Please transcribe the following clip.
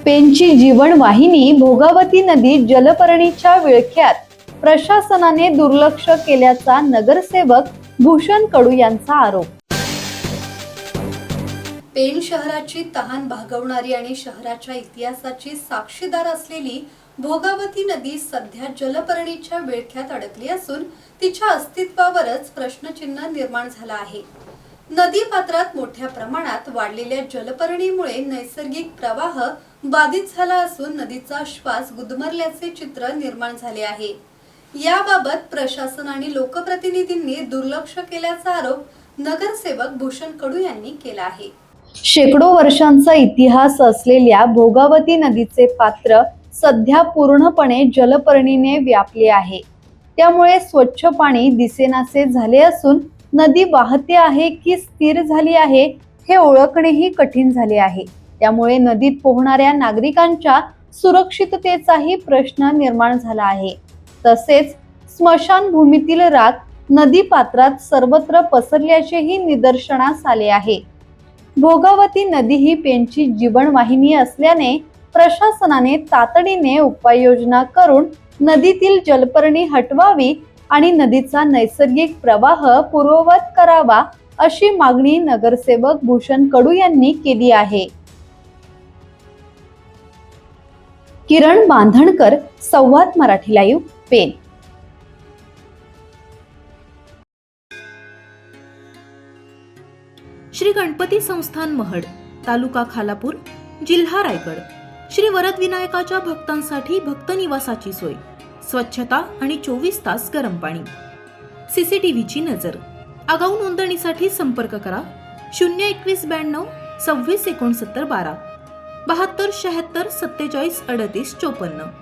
पेनची जीवनवाहिनी भोगावती नदी जलपर्णीच्या विळख्यात प्रशासनाने दुर्लक्ष केल्याचा नगरसेवक भूषण कडू यांचा आरोप। पेन शहराची तहान भागवणारी आणि शहराच्या इतिहासाची साक्षीदार असलेली भोगावती नदी सध्या जलपर्णीच्या विळख्यात अडकली असून तिच्या अस्तित्वावरच प्रश्नचिन्ह निर्माण झाला आहे। नदी पात्रात मोठ्या प्रमाणात वाढलेल्या जलपर्णीमुळे नैसर्गिक प्रवाह बाधित झाला असून नदीचा श्वास गुदमरल्याचे चित्र निर्माण झाले आहे। याबाबत प्रशासन आणि लोकप्रतिनिधींनी दुर्लक्ष केल्याचा आरोप नगरसेवक भूषण कडू यांनी केला आहे। शेकडो वर्षांचा इतिहास असलेल्या भोगावती नदीचे पात्र सध्या पूर्णपणे जलपर्णीने व्यापले आहे। त्यामुळे स्वच्छ पाणी दिसेनासे झाले असून नदी वाहते आहे की स्थिर झाली आहे हे ओळखणेही कठीण झाले आहे। त्यामुळे नदीत पोहणाऱ्या नागरिकांच्या सुरक्षिततेचाही प्रश्न निर्माण झाला आहे। तसेच स्मशानभूमीतील राख नदी पात्रात सर्वत्र पसरल्याचेही निदर्शनास आले आहे। भोगावती नदी ही पेनची जीवनवाहिनी असल्याने प्रशासनाने तातडीने उपाययोजना करून नदीतील जलपर्णी हटवावी आणि नदीचा नैसर्गिक प्रवाह पूर्ववत करावा अशी मागणी नगरसेवक भूषण कडू यांनी केली आहे। किरण बांधणकर, संवाद मराठी लाईव्ह, पेन। श्री गणपती संस्थान महड, तालुका खालापूर, जिल्हा रायगड। श्री वरद विनायकाच्या भक्तांसाठी भक्त निवासाची सोय, स्वच्छता आणि 24 तास गरम पाणी, सीसीटीव्हीची नजर। आगाऊ नोंदणीसाठी संपर्क करा 02192 26 69 12 72 76 47 38 54।